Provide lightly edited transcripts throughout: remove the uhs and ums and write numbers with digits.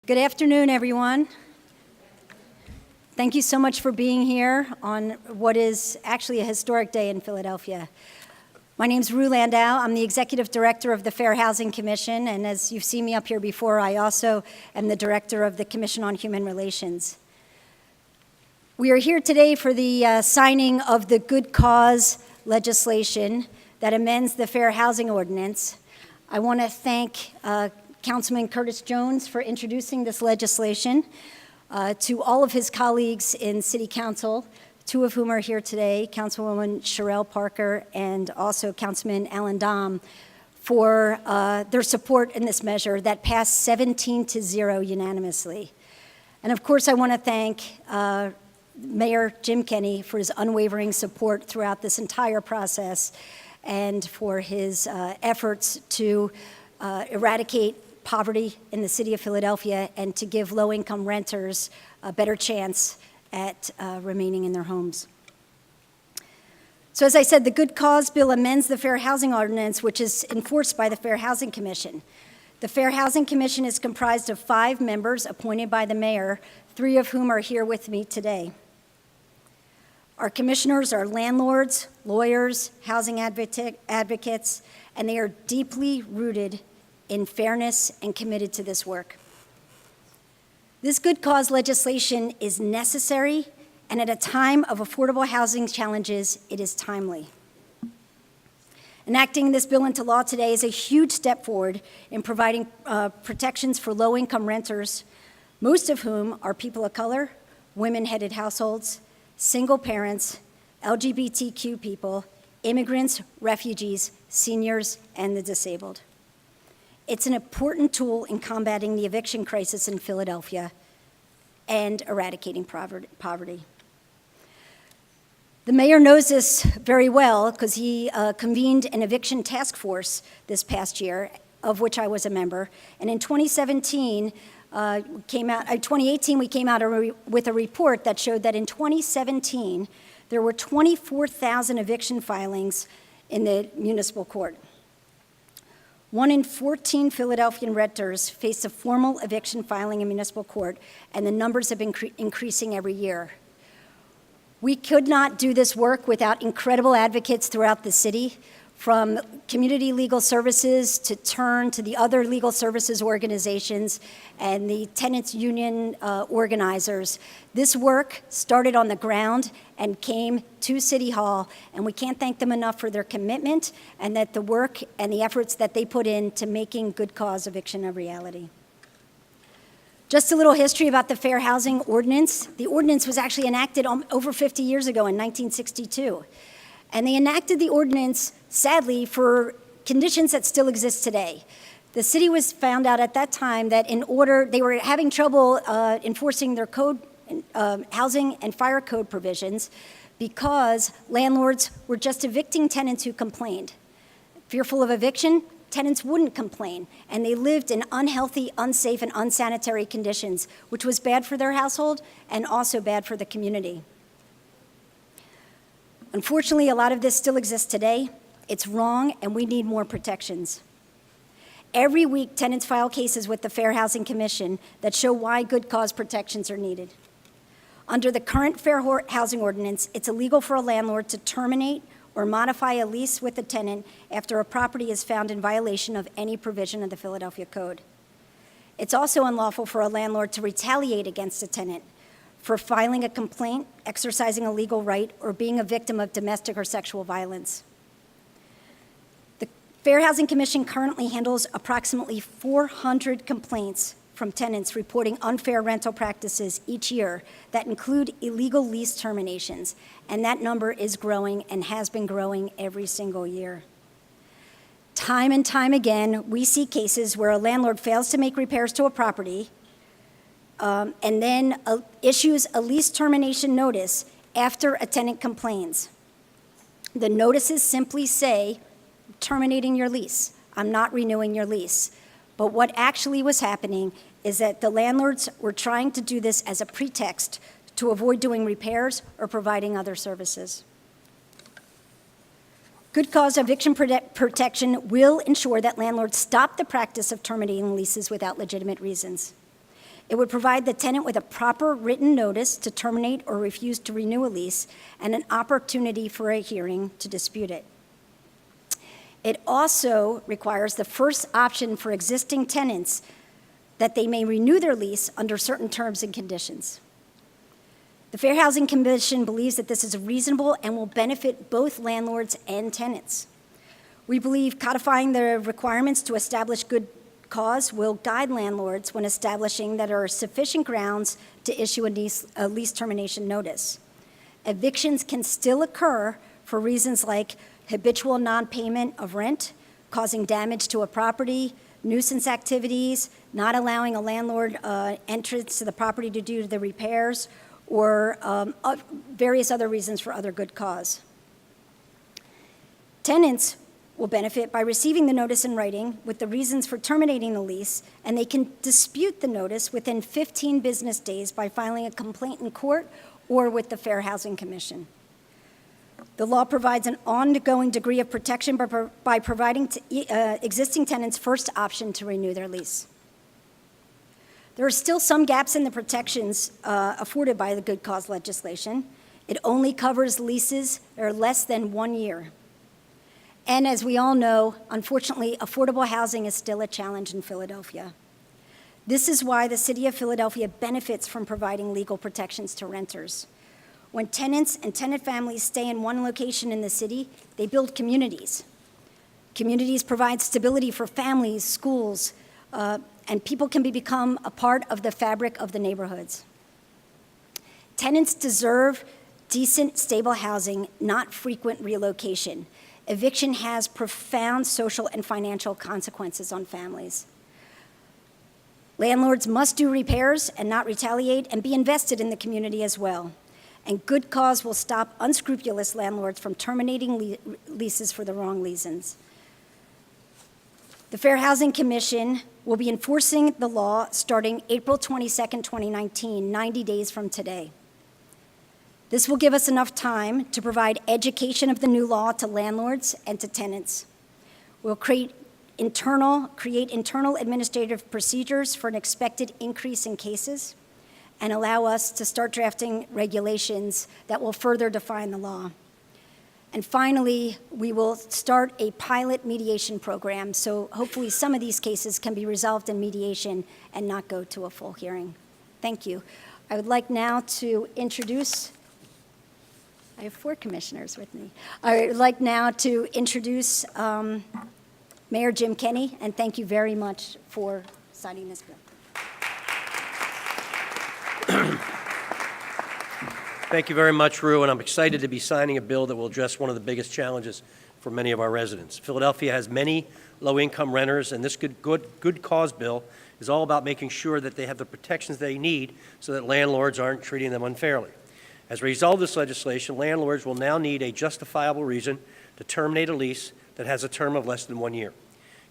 Good afternoon, everyone. Thank you so much for being here on what is actually a historic day in Philadelphia. My name's Rue Landau. I'm the Executive Director of the Fair Housing Commission, and as you've seen me up here before, I also am the Director of the Commission on Human Relations. We are here today for the signing of the Good Cause legislation that amends the Fair Housing Ordinance. I want to thank Councilman Curtis Jones for introducing this legislation, to all of his colleagues in City Council, two of whom are here today, Councilwoman Sherelle Parker and also Councilman Alan Dom, for their support in this measure that passed 17-0 unanimously. And of course, I want to thank Mayor Jim Kenney for his unwavering support throughout this entire process and for his efforts to eradicate poverty in the city of Philadelphia and to give low-income renters a better chance at remaining in their homes. So as I said, the Good Cause Bill amends the Fair Housing Ordinance, which is enforced by the Fair Housing Commission. The Fair Housing Commission is comprised of 5 members appointed by the mayor, 3 of whom are here with me today. Our commissioners are landlords, lawyers, housing advocates, and they are deeply rooted in fairness and committed to this work. This good cause legislation is necessary, and at a time of affordable housing challenges, it is timely. Enacting this bill into law today is a huge step forward in providing protections for low-income renters, most of whom are people of color, women-headed households, single parents, LGBTQ people, immigrants, refugees, seniors, and the disabled. It's an important tool in combating the eviction crisis in Philadelphia and eradicating poverty. The mayor knows this very well because he convened an eviction task force this past year, of which I was a member. And in 2018, we came out with a report that showed that in 2017, there were 24,000 eviction filings in the municipal court. 1 in 14 Philadelphian renters face a formal eviction filing in municipal court, and the numbers have been increasing every year. We could not do this work without incredible advocates throughout the city, from community legal services to TURN to the other legal services organizations and the tenants union organizers. This work started on the ground and came to City Hall, and we can't thank them enough for their commitment and that the work and the efforts that they put into making good cause eviction a reality. Just a little history about the Fair Housing Ordinance. The ordinance was actually enacted over 50 years ago in 1962. And they enacted the ordinance, sadly, for conditions that still exist today. The city was found out at that time that they were having trouble enforcing their code, housing and fire code provisions because landlords were just evicting tenants who complained. Fearful of eviction, tenants wouldn't complain, and they lived in unhealthy, unsafe, and unsanitary conditions, which was bad for their household and also bad for the community. Unfortunately, a lot of this still exists today. It's wrong, and we need more protections. Every week, tenants file cases with the Fair Housing Commission that show why good cause protections are needed. Under the current Fair Housing Ordinance, it's illegal for a landlord to terminate or modify a lease with a tenant after a property is found in violation of any provision of the Philadelphia Code. It's also unlawful for a landlord to retaliate against a tenant for filing a complaint, exercising a legal right, or being a victim of domestic or sexual violence. The Fair Housing Commission currently handles approximately 400 complaints from tenants reporting unfair rental practices each year that include illegal lease terminations, and that number is growing and has been growing every single year. Time and time again, we see cases where a landlord fails to make repairs to a property and then issues a lease termination notice after a tenant complains. The notices simply say, terminating your lease. I'm not renewing your lease. But what actually was happening is that the landlords were trying to do this as a pretext to avoid doing repairs or providing other services. Good cause eviction protection will ensure that landlords stop the practice of terminating leases without legitimate reasons. It would provide the tenant with a proper written notice to terminate or refuse to renew a lease and an opportunity for a hearing to dispute it. It also requires the first option for existing tenants that they may renew their lease under certain terms and conditions. The Fair Housing Commission believes that this is reasonable and will benefit both landlords and tenants. We believe codifying the requirements to establish good cause will guide landlords when establishing that there are sufficient grounds to issue a lease termination notice. Evictions can still occur for reasons like habitual non-payment of rent, causing damage to a property, nuisance activities, not allowing a landlord entrance to the property to do the repairs, or various other reasons for other good cause. Tenants will benefit by receiving the notice in writing with the reasons for terminating the lease, and they can dispute the notice within 15 business days by filing a complaint in court or with the Fair Housing Commission. The law provides an ongoing degree of protection by providing existing tenants first option to renew their lease. There are still some gaps in the protections afforded by the good cause legislation. It only covers leases that are less than 1 year. And as we all know, unfortunately, affordable housing is still a challenge in Philadelphia. This is why the City of Philadelphia benefits from providing legal protections to renters. When tenants and tenant families stay in one location in the city, they build communities. Communities provide stability for families, schools, and people can become a part of the fabric of the neighborhoods. Tenants deserve decent, stable housing, not frequent relocation. Eviction has profound social and financial consequences on families. Landlords must do repairs and not retaliate and be invested in the community as well. And good cause will stop unscrupulous landlords from terminating leases for the wrong reasons. The Fair Housing Commission will be enforcing the law starting April 22nd, 2019, 90 days from today. This will give us enough time to provide education of the new law to landlords and to tenants. We'll create internal administrative procedures for an expected increase in cases and allow us to start drafting regulations that will further define the law. And finally, we will start a pilot mediation program, so hopefully some of these cases can be resolved in mediation and not go to a full hearing. Thank you. I would like now to introduce, I have 4 commissioners with me. I would like now to introduce Mayor Jim Kenney, and thank you very much for signing this bill. Thank you very much, Rue, and I'm excited to be signing a bill that will address one of the biggest challenges for many of our residents. Philadelphia has many low-income renters, and this good cause bill is all about making sure that they have the protections they need so that landlords aren't treating them unfairly. As a result of this legislation, landlords will now need a justifiable reason to terminate a lease that has a term of less than 1 year.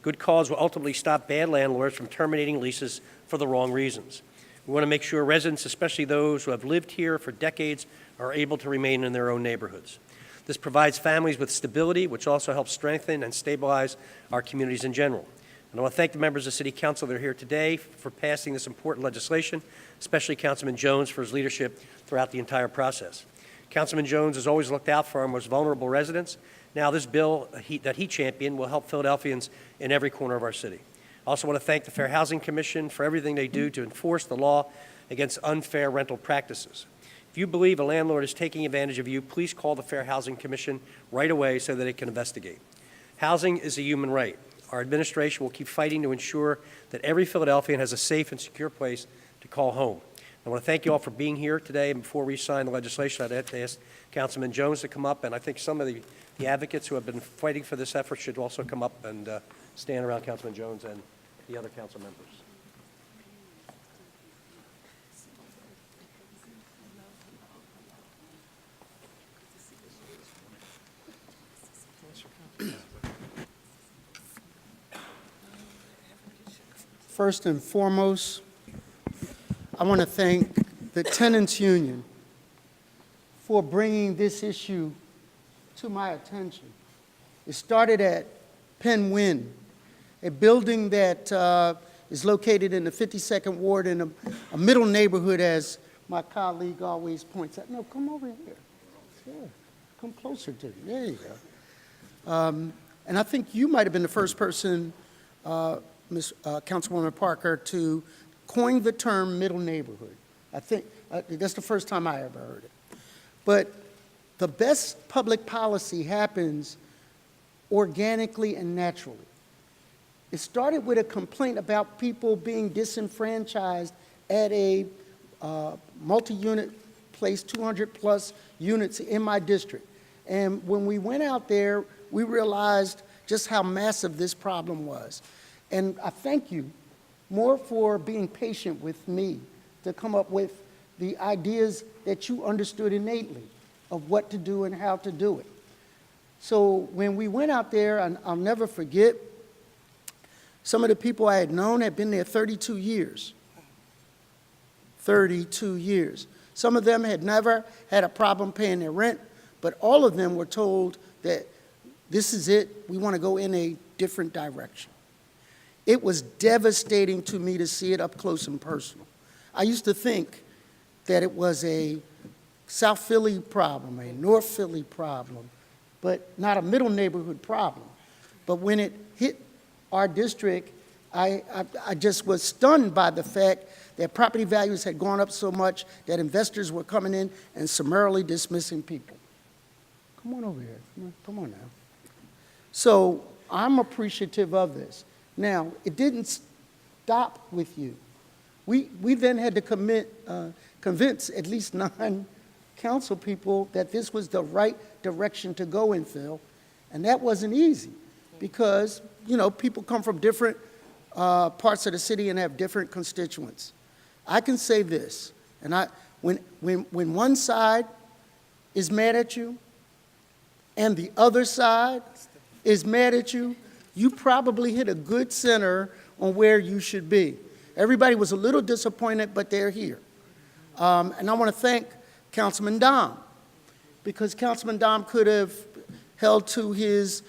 Good cause will ultimately stop bad landlords from terminating leases for the wrong reasons. We want to make sure residents, especially those who have lived here for decades, are able to remain in their own neighborhoods. This provides families with stability, which also helps strengthen and stabilize our communities in general. And I want to thank the members of City Council that are here today for passing this important legislation, especially Councilman Jones for his leadership throughout the entire process. Councilman Jones has always looked out for our most vulnerable residents. Now this bill that he championed will help Philadelphians in every corner of our city. I also want to thank the Fair Housing Commission for everything they do to enforce the law against unfair rental practices. If you believe a landlord is taking advantage of you, please call the Fair Housing Commission right away so that it can investigate. Housing is a human right. Our administration will keep fighting to ensure that every Philadelphian has a safe and secure place to call home. I want to thank you all for being here today, and before we sign the legislation, I'd like to ask Councilman Jones to come up, and I think some of the advocates who have been fighting for this effort should also come up and stand around Councilman Jones and the other council members. First and foremost, I want to thank the Tenants Union for bringing this issue to my attention. It started at Penn Wynn, a building that is located in the 52nd Ward in a middle neighborhood, as my colleague always points out. No, come over here. Yeah, come closer to me. There you go. And I think you might have been the first person, Councilwoman Parker, to coin the term middle neighborhood. I think that's the first time I ever heard it. But the best public policy happens organically and naturally. It started with a complaint about people being disenfranchised at a multi-unit place, 200-plus units in my district. And when we went out there, we realized just how massive this problem was. And I thank you more for being patient with me to come up with the ideas that you understood innately of what to do and how to do it. So when we went out there, and I'll never forget, some of the people I had known had been there 32 years. 32 years. Some of them had never had a problem paying their rent, but all of them were told that this is it, we want to go in a different direction. It was devastating to me to see it up close and personal. I used to think that it was a South Philly problem, a North Philly problem, but not a middle neighborhood problem. But when it hit our district, I just was stunned by the fact that property values had gone up so much that investors were coming in and summarily dismissing people. Come on over here. Come on now. So I'm appreciative of this. Now, it didn't stop with you. We then had to convince at least 9 council people that this was the right direction to go in, Phil, and that wasn't easy because, you know, people come from different parts of the city and have different constituents. I can say this, and when one side is mad at you and the other side is mad at you, you probably hit a good center on where you should be. Everybody was a little disappointed, but they're here. And I want to thank Councilman Dom, because Councilman Dom could have held to his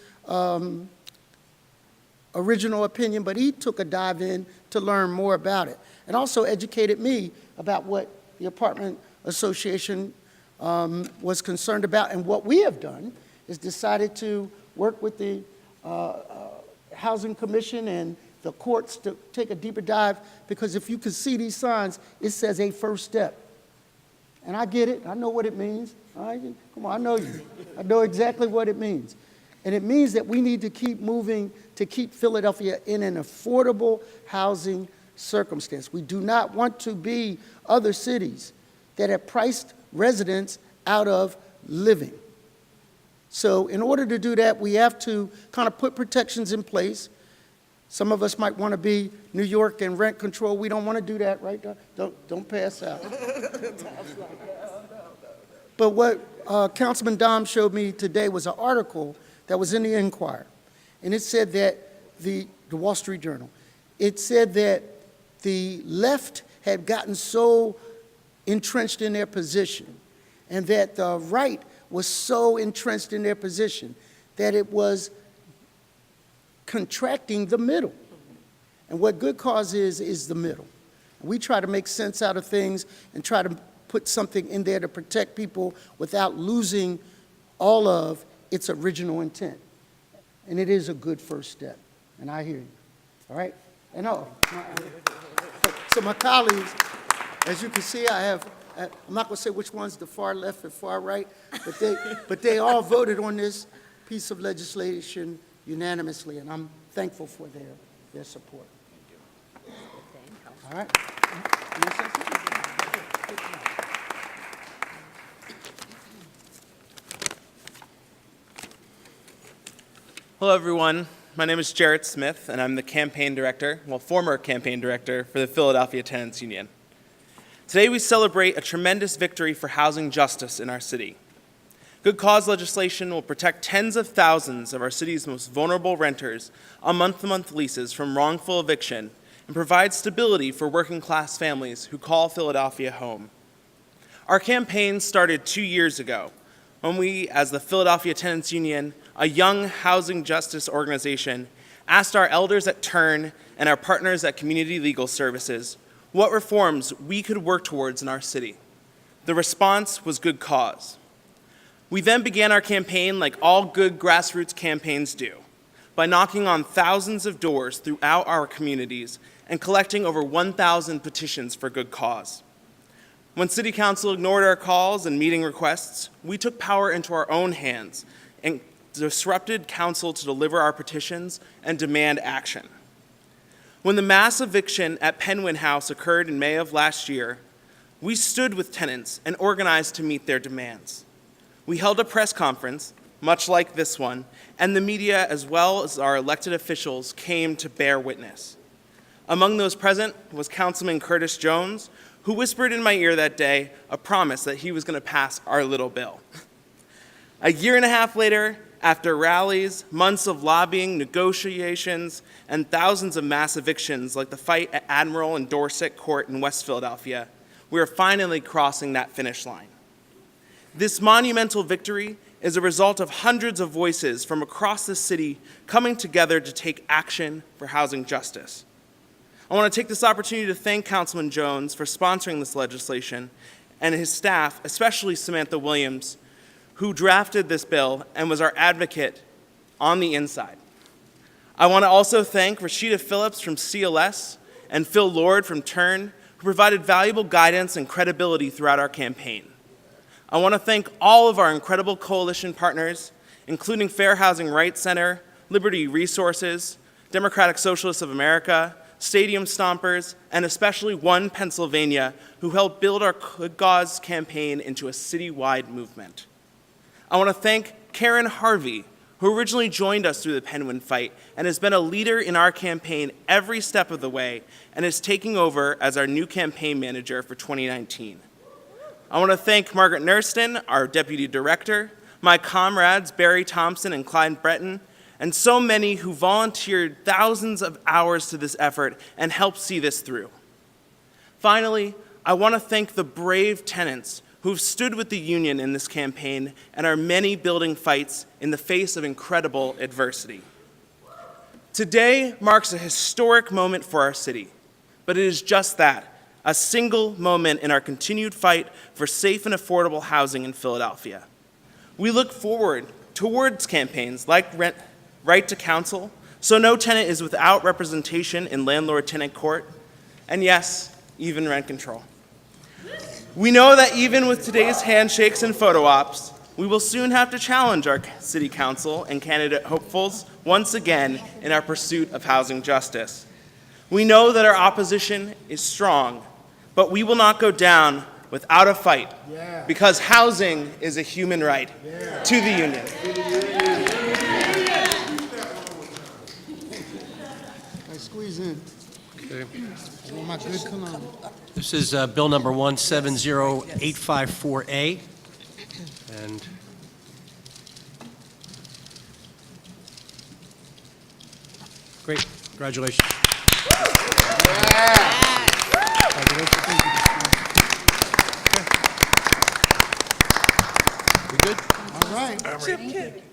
original opinion, but he took a dive in to learn more about it, and also educated me about what the apartment association was concerned about. And what we have done is decided to work with the Housing Commission and the courts to take a deeper dive, because if you can see these signs, it says a first step. And I get it. I know what it means. Come on, I know you. I know exactly what it means. And it means that we need to keep moving to keep Philadelphia in an affordable housing circumstance. We do not want to be other cities that have priced residents out of living. So in order to do that, we have to kind of put protections in place. Some of us might want to be New York and rent control. We don't want to do that, right? Don't pass out. But what Councilman Dom showed me today was an article that was in the Enquirer. And it said that the Wall Street Journal, it said that the left had gotten so entrenched in their position, and that the right was so entrenched in their position that it was contracting the middle. And what good cause is the middle. We try to make sense out of things and try to put something in there to protect people without losing all of its original intent. And it is a good first step, and I hear you, all right? And so my colleagues, as you can see, I'm not going to say which one's the far left and far right, but they all voted on this piece of legislation unanimously, and I'm thankful for their support. All right? Hello, everyone. My name is Jarrett Smith, and I'm the campaign director, former campaign director for the Philadelphia Tenants Union. Today, we celebrate a tremendous victory for housing justice in our city. Good cause legislation will protect tens of thousands of our city's most vulnerable renters on month-to-month leases from wrongful eviction and provide stability for working-class families who call Philadelphia home. Our campaign started 2 years ago when we, as the Philadelphia Tenants Union, a young housing justice organization, asked our elders at Turn and our partners at Community Legal Services what reforms we could work towards in our city. The response was good cause. We then began our campaign like all good grassroots campaigns do, by knocking on thousands of doors throughout our communities and collecting over 1,000 petitions for good cause. When City Council ignored our calls and meeting requests, we took power into our own hands and disrupted Council to deliver our petitions and demand action. When the mass eviction at Penguin House occurred in May of last year, we stood with tenants and organized to meet their demands. We held a press conference, much like this one, and the media as well as our elected officials came to bear witness. Among those present was Councilman Curtis Jones, who whispered in my ear that day a promise that he was going to pass our little bill. A year and a half later, after rallies, months of lobbying, negotiations, and thousands of mass evictions like the fight at Admiral and Dorset Court in West Philadelphia, we are finally crossing that finish line. This monumental victory is a result of hundreds of voices from across the city coming together to take action for housing justice. I want to take this opportunity to thank Councilman Jones for sponsoring this legislation and his staff, especially Samantha Williams, who drafted this bill and was our advocate on the inside. I want to also thank Rashida Phillips from CLS and Phil Lord from Turn, who provided valuable guidance and credibility throughout our campaign. I want to thank all of our incredible coalition partners, including Fair Housing Rights Center, Liberty Resources, Democratic Socialists of America, Stadium Stompers, and especially One Pennsylvania, who helped build our Good Cause campaign into a citywide movement. I want to thank Karen Harvey, who originally joined us through the Penguin fight and has been a leader in our campaign every step of the way and is taking over as our new campaign manager for 2019. I want to thank Margaret Nurston, our deputy director, my comrades Barry Thompson and Clyde Breton, and so many who volunteered thousands of hours to this effort and helped see this through. Finally, I want to thank the brave tenants who've stood with the union in this campaign and our many building fights in the face of incredible adversity. Today marks a historic moment for our city, but it is just that, a single moment in our continued fight for safe and affordable housing in Philadelphia. We look forward towards campaigns like Right to Counsel, so no tenant is without representation in landlord-tenant court, and yes, even rent control. We know that even with today's handshakes and photo ops, we will soon have to challenge our city council and candidate hopefuls once again in our pursuit of housing justice. We know that our opposition is strong, but we will not go down without a fight, because housing is a human right. To the union. Squeeze in. Okay. One of my good cologne. This is Bill number 170854A. And great, congratulations. We good? All right. Chip kick.